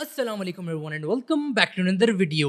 अस्सलाम वालेकुम everyone and welcome back to another video.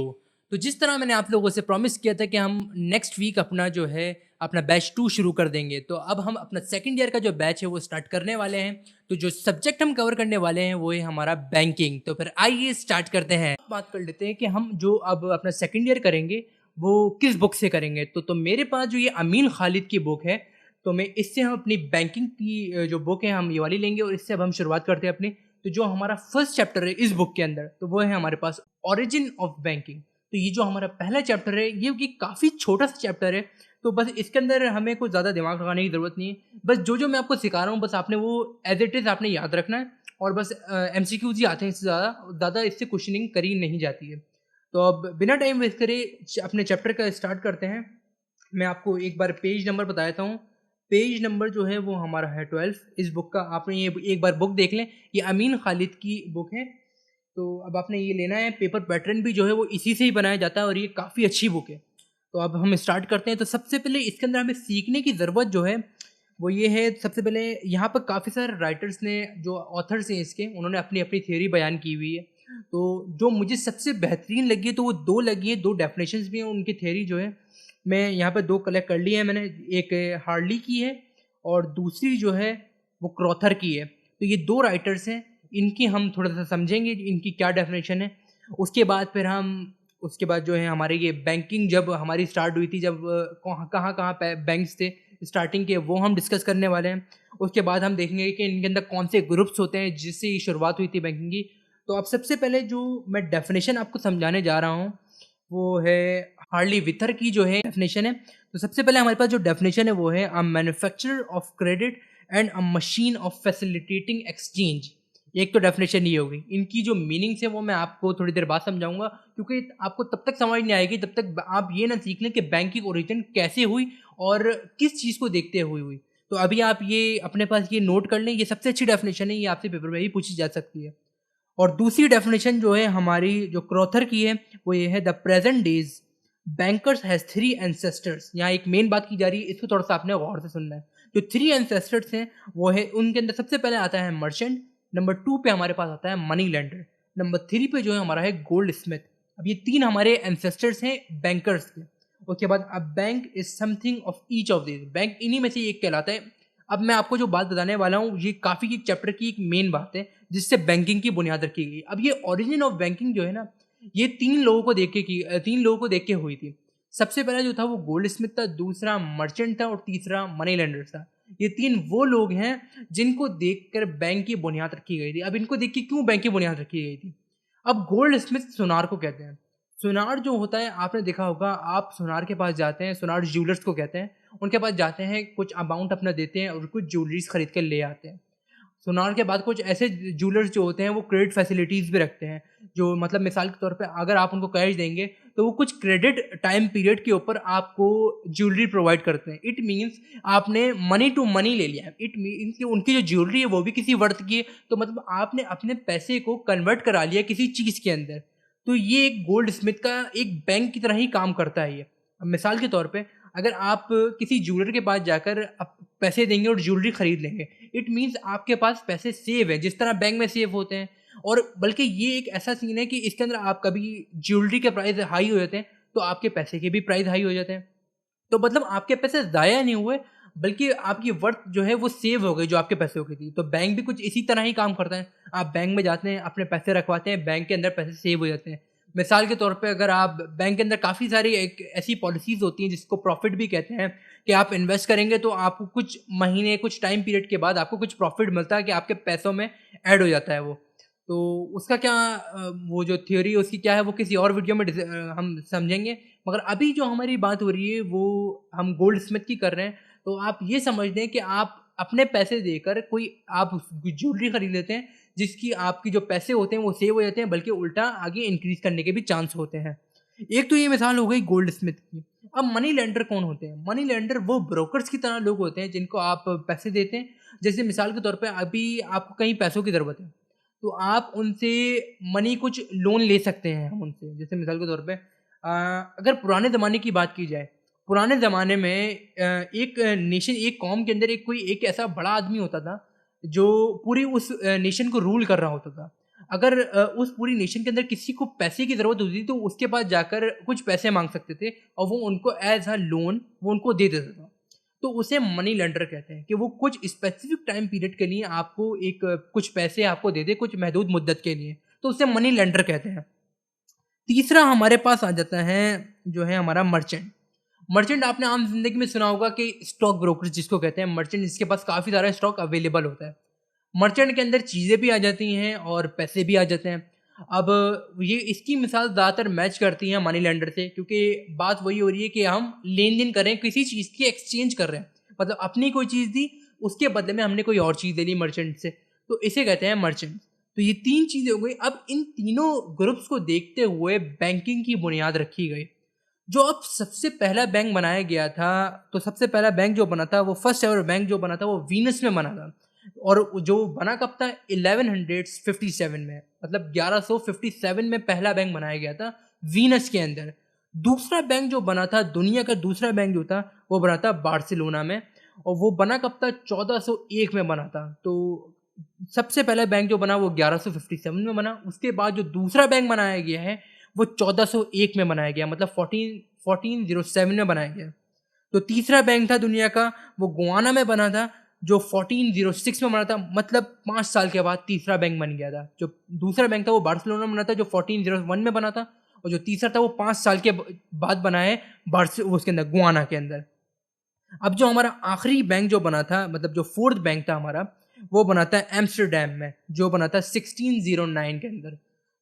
तो जिस तरह मैंने आप लोगों से प्रॉमिस किया था कि हम नेक्स्ट वीक अपना जो है अपना बैच 2 शुरू कर देंगे, तो अब हम अपना सेकंड ईयर का जो बैच है वो स्टार्ट करने वाले हैं। तो जो सब्जेक्ट हम कवर करने वाले हैं वो है हमारा बैंकिंग। तो फिर आइए स्टार्ट करते हैं। बात कर लेते हैं कि हम जो अब अपना सेकंड ईयर करेंगे वो किस बुक से करेंगे। तो मेरे पास जो ये अमीन खालिद की बुक है, तो मैं इससे हम अपनी बैंकिंग की जो बुक है हम ये वाली लेंगे और इससे अब हम शुरुआत करते हैं अपनी। तो जो हमारा फर्स्ट चैप्टर है इस बुक के अंदर, तो वो है हमारे पास ओरिजिन ऑफ बैंकिंग। तो ये जो हमारा पहला चैप्टर है ये काफ़ी छोटा सा चैप्टर है। तो बस इसके अंदर हमें कुछ ज़्यादा दिमाग लगाने की ज़रूरत नहीं है। बस जो मैं आपको सिखा रहा हूँ बस आपने वो एज इट इज़ आपने याद रखना है। और बस MCQs ही आते हैं, इससे ज़्यादा इससे क्वेश्चनिंग करी नहीं जाती है। तो अब बिना टाइम वेस्ट करे अपने चैप्टर का स्टार्ट करते हैं। मैं आपको एक बार पेज नंबर बता देता हूँ। पेज नंबर जो है वो हमारा है 12। इस बुक का आपने ये एक बार बुक देख लें, ये अमीन खालिद की बुक है। तो अब आपने ये लेना है। पेपर पैटर्न भी जो है वो इसी से ही बनाया जाता है और ये काफ़ी अच्छी बुक है। तो अब हम स्टार्ट करते हैं। तो सबसे पहले इसके अंदर हमें सीखने की ज़रूरत जो है वो ये है, सबसे पहले यहाँ पर काफ़ी सारे राइटर्स ने, जो ऑथर्स हैं इसके, उन्होंने अपनी अपनी थ्योरी बयान की हुई है। तो जो मुझे सबसे बेहतरीन लगी है तो वो दो लगी है, दो डेफिनेशंस भी हैं उनकी थ्योरी जो है। मैं यहाँ पे दो कलेक्ट कर ली है मैंने। एक हार्ली की है और दूसरी जो है वो क्रॉथर की है। तो ये दो राइटर्स हैं, इनकी हम थोड़ा सा समझेंगे इनकी क्या डेफिनेशन है। उसके बाद फिर हम उसके बाद जो है हमारे ये बैंकिंग जब हमारी स्टार्ट हुई थी, जब कहाँ कहाँ बैंक्स थे स्टार्टिंग के, वो हम डिस्कस करने वाले हैं। उसके बाद हम देखेंगे कि इनके अंदर कौन से ग्रुप्स होते हैं जिससे ये शुरुआत हुई थी बैंकिंग की। तो अब सबसे पहले जो मैं डेफिनेशन आपको समझाने जा रहा हूँ वो है हार्ली विथर की जो है डेफिनेशन है। तो सबसे पहले हमारे पास जो डेफिनेशन है वो है a manufacturer of credit and a machine of facilitating exchange. एक तो डेफिनेशन ये होगी। इनकी जो मीनिंग्स है वो मैं आपको थोड़ी देर बाद समझाऊंगा, क्योंकि आपको तब तक समझ नहीं आएगी जब तक आप ये ना सीख लें कि बैंक की ओरिजिन कैसे हुई और किस चीज़ को देखते हुए हुई। तो अभी आप ये अपने पास ये नोट कर लें, ये सबसे अच्छी डेफिनेशन है, ये आपसे पेपर में भी पूछी जा सकती है। और दूसरी डेफिनेशन जो है हमारी जो क्रॉथर की है वो ये है, the present days bankers has three ancestors. यहाँ एक मेन बात की जा रही है, इसको थोड़ा सा आपने गौर से सुनना है। जो थ्री एंसेस्टर्स हैं वो है, उनके अंदर सबसे पहले आता है मर्चेंट, नंबर 2 पे हमारे पास आता है मनी लेंडर, नंबर 3 पे जो है हमारा है गोल्ड स्मिथ। अब ये तीन हमारे एंसेस्टर्स हैं बैंकर्स के। उसके बाद अब bank is something of each of this, bank इन्हीं में से एक कहलाता है। अब मैं आपको जो बात बताने वाला हूँ ये काफ़ी एक चैप्टर की एक मेन बात है जिससे बैंकिंग की बुनियाद रखी गई। अब ये ओरिजिन ऑफ बैंकिंग जो है ना, ये तीन लोगों को देख के हुई थी। सबसे पहला जो था वो गोल्ड स्मिथ था, दूसरा मर्चेंट था और तीसरा मनी लेंडर था। ये तीन वो लोग हैं जिनको देखकर बैंक की बुनियाद रखी गई थी। अब इनको देख के क्यों बैंक की बुनियाद रखी गई थी। अब गोल्ड स्मिथ सुनार को कहते हैं। सुनार जो होता है आपने देखा होगा, आप सुनार के पास जाते हैं, सुनार ज्वेलर्स को कहते हैं। उनके पास जाते हैं, कुछ अमाउंट अपना देते हैं और कुछ ज्वेलरीज खरीद कर ले आते हैं। सुनार के बाद कुछ ऐसे ज्वेलर्स जो होते हैं वो क्रेडिट फैसिलिटीज़ भी रखते हैं। जो मतलब मिसाल के तौर पे अगर आप उनको कैश देंगे तो वो कुछ क्रेडिट टाइम पीरियड के ऊपर आपको ज्वेलरी प्रोवाइड करते हैं। इट मीन्स आपने मनी टू मनी ले लिया है। इट मीन्स कि उनकी जो ज्वेलरी है वो भी किसी वर्थ की है, तो मतलब आपने अपने पैसे को कन्वर्ट करा लिया किसी चीज़ के अंदर। तो ये एक गोल्ड स्मिथ का एक बैंक की तरह ही काम करता है ये। अब मिसाल के तौर पे अगर आप किसी ज्वेलर के पास जाकर पैसे देंगे और ज्वेलरी खरीद लेंगे, इट मीन्स आपके पास पैसे सेव हैं जिस तरह बैंक में सेव होते हैं। और बल्कि ये एक ऐसा सीन है कि इसके अंदर आप कभी ज्वेलरी के प्राइस हाई हो जाते हैं तो आपके पैसे के भी प्राइस हाई हो जाते हैं। तो मतलब आपके पैसे ज़ाया नहीं हुए, बल्कि आपकी वर्थ जो है वो सेव हो गई जो आपके पैसों की थी। तो बैंक भी कुछ इसी तरह ही काम करता है। आप बैंक में जाते हैं, अपने पैसे रखवाते हैं, बैंक के अंदर पैसे सेव हो जाते हैं। मिसाल के तौर पे अगर आप बैंक के अंदर काफ़ी सारी एक ऐसी पॉलिसीज़ होती हैं जिसको प्रॉफ़िट भी कहते हैं, कि आप इन्वेस्ट करेंगे तो आपको कुछ महीने, कुछ टाइम पीरियड के बाद आपको कुछ प्रॉफ़िट मिलता है कि आपके पैसों में ऐड हो जाता है वो। तो उसका क्या वो जो थ्योरी है उसकी क्या है वो किसी और वीडियो में हम समझेंगे। मगर अभी जो हमारी बात हो रही है वो हम गोल्ड स्मिथ की कर रहे हैं। तो आप ये समझ लें कि आप अपने पैसे देकर कोई आप ज्वेलरी खरीद लेते हैं जिसकी आपकी जो पैसे होते हैं वो सेव हो जाते हैं, बल्कि उल्टा आगे इंक्रीज करने के भी चांस होते हैं। एक तो ये मिसाल हो गई गोल्ड स्मिथ की। अब मनी लेंडर कौन होते हैं? मनी लेंडर वो ब्रोकर्स की तरह लोग होते हैं जिनको आप पैसे देते हैं। जैसे मिसाल के तौर पे अभी आपको कहीं पैसों की ज़रूरत है, तो आप उनसे मनी कुछ लोन ले सकते हैं हम उनसे। जैसे मिसाल के तौर पे अगर पुराने ज़माने की बात की जाए, पुराने ज़माने में एक नेशन, एक कौम के अंदर एक कोई एक ऐसा बड़ा आदमी होता था जो पूरी उस नेशन को रूल कर रहा होता था। अगर उस पूरी नेशन के अंदर किसी को पैसे की ज़रूरत होती थी तो उसके पास जाकर कुछ पैसे मांग सकते थे और वो उनको एज अ लोन वो उनको दे देता था। तो उसे मनी लेंडर कहते हैं कि वो कुछ स्पेसिफिक टाइम पीरियड के लिए आपको एक कुछ पैसे आपको दे दे कुछ महदूद मुद्दत के लिए, तो उसे मनी लेंडर कहते हैं। तीसरा हमारे पास आ जाता है जो है हमारा मर्चेंट। मर्चेंट आपने आम जिंदगी में सुना होगा कि स्टॉक ब्रोकर जिसको कहते हैं, मर्चेंट जिसके पास काफ़ी सारा स्टॉक अवेलेबल होता है। मर्चेंट के अंदर चीज़ें भी आ जाती हैं और पैसे भी आ जाते हैं। अब ये इसकी मिसाल ज़्यादातर मैच करती है मनी लेंडर से, क्योंकि बात वही हो रही है कि हम लेन-देन कर रहे हैं, किसी चीज़ की एक्सचेंज कर रहे हैं। मतलब अपनी कोई चीज़ दी, उसके बदले में हमने कोई और चीज़ ले ली मर्चेंट से, तो इसे कहते हैं मर्चेंट। तो ये 3 चीज़ें हो गई। अब इन तीनों ग्रुप्स को देखते हुए बैंकिंग की बुनियाद रखी गई। जो अब सबसे पहला बैंक बनाया गया था, तो सबसे पहला बैंक जो बना था, वो फर्स्ट एवर बैंक जो बना था, वो वीनस में बना था। और जो बना कब था? 1157 में, मतलब 1157 में पहला बैंक बनाया गया था वीनस के अंदर। दूसरा बैंक जो बना था, दुनिया का दूसरा बैंक जो था, वो बना था बार्सिलोना में, और वो बना कब था? 1401 में बना था। तो सबसे पहला बैंक जो बना वो 1157 में बना। उसके बाद जो दूसरा बैंक बनाया गया है वो 1401 में बनाया गया, मतलब 1407 में बनाया गया। तो तीसरा बैंक था दुनिया का, वो गुआना में बना था, जो 1406 में बना था, मतलब 5 साल के बाद तीसरा बैंक बन गया था। जो दूसरा बैंक था वो बार्सिलोना में बना था, जो 1401 में बना था, और जो तीसरा था वो 5 साल के बाद बना है उसके अंदर, गुआना के अंदर। अब जो हमारा आखिरी बैंक जो बना था, मतलब जो फोर्थ बैंक था हमारा, वो बना था एम्स्टरडैम में, जो बना था 1609 के अंदर।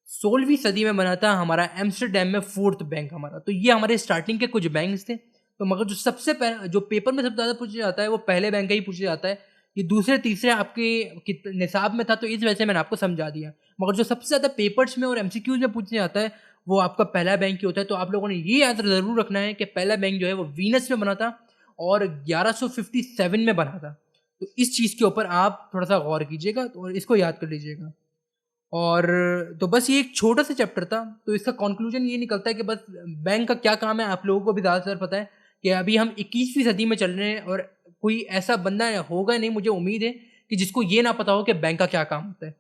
16वीं सदी में बना था हमारा एम्स्टरडैम में फोर्थ बैंक हमारा। तो ये हमारे स्टार्टिंग के कुछ बैंक्स थे। तो मगर जो सबसे पहले जो पेपर में सबसे ज़्यादा पूछा जाता है वो पहले बैंक का ही पूछा जाता है। ये दूसरे तीसरे आपके निसाब में था, तो इस वजह से मैंने आपको समझा दिया। मगर जो सबसे ज़्यादा पेपर्स में और एमसीक्यूज में पूछा जाता है वो आपका पहला बैंक ही होता है। तो आप लोगों ने ये याद ज़रूर रखना है कि पहला बैंक जो है वो वीनस में बना था और 1157 में बना था। तो इस चीज़ के ऊपर आप थोड़ा सा गौर कीजिएगा और इसको याद कर लीजिएगा। और तो बस ये एक छोटा सा चैप्टर था, तो इसका कंक्लूजन ये निकलता है कि बस बैंक का क्या काम है आप लोगों को भी ज़्यादातर पता है कि अभी हम 21वीं सदी में चल रहे हैं, और कोई ऐसा बंदा होगा नहीं, मुझे उम्मीद है, कि जिसको ये ना पता हो कि बैंक का क्या काम होता है।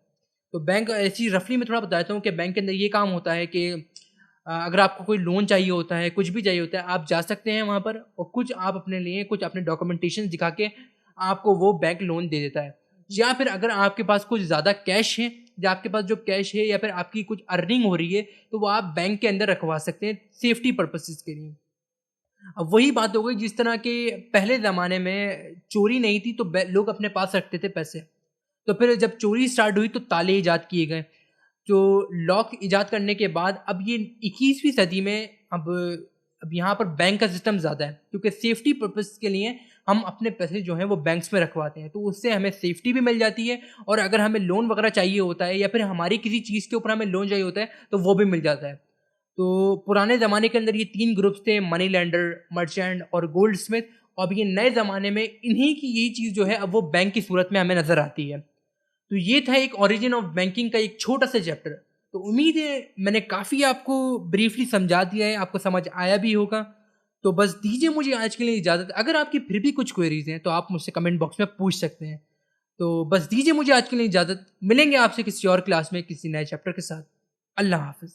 तो बैंक ऐसी रफली मैं थोड़ा बताता हूँ कि बैंक के अंदर ये काम होता है कि अगर आपको कोई लोन चाहिए होता है, कुछ भी चाहिए होता है, आप जा सकते हैं वहाँ पर, और कुछ आप अपने लिए कुछ अपने डॉक्यूमेंटेशन दिखा के आपको वो बैंक लोन दे देता है। या फिर अगर आपके पास कुछ ज़्यादा कैश है, या आपके पास जो कैश है या फिर आपकी कुछ अर्निंग हो रही है, तो वो आप बैंक के अंदर रखवा सकते हैं सेफ्टी पर्पसेस के लिए। अब वही बात हो गई, जिस तरह के पहले ज़माने में चोरी नहीं थी तो लोग अपने पास रखते थे पैसे। तो फिर जब चोरी स्टार्ट हुई तो ताले ईजाद किए गए। जो लॉक ईजाद करने के बाद अब ये 21वीं सदी में अब यहाँ पर बैंक का सिस्टम ज़्यादा है, क्योंकि सेफ्टी पर्पस के लिए हम अपने पैसे जो हैं वो बैंक्स में रखवाते हैं, तो उससे हमें सेफ्टी भी मिल जाती है, और अगर हमें लोन वगैरह चाहिए होता है या फिर हमारी किसी चीज़ के ऊपर हमें लोन चाहिए होता है तो वो भी मिल जाता है। तो पुराने ज़माने के अंदर ये 3 ग्रुप्स थे, मनी लेंडर, मर्चेंट और गोल्ड स्मिथ। और अब ये नए ज़माने में इन्हीं की यही चीज़ जो है अब वो बैंक की सूरत में हमें नज़र आती है। तो ये था एक ओरिजिन ऑफ बैंकिंग का एक छोटा सा चैप्टर। तो उम्मीद है मैंने काफ़ी आपको ब्रीफली समझा दिया है, आपको समझ आया भी होगा। तो बस दीजिए मुझे आज के लिए इजाज़त। अगर आपकी फिर भी कुछ क्वेरीज़ हैं तो आप मुझसे कमेंट बॉक्स में पूछ सकते हैं। तो बस दीजिए मुझे आज के लिए इजाज़त। मिलेंगे आपसे किसी और क्लास में किसी नए चैप्टर के साथ। अल्लाह हाफ़िज़।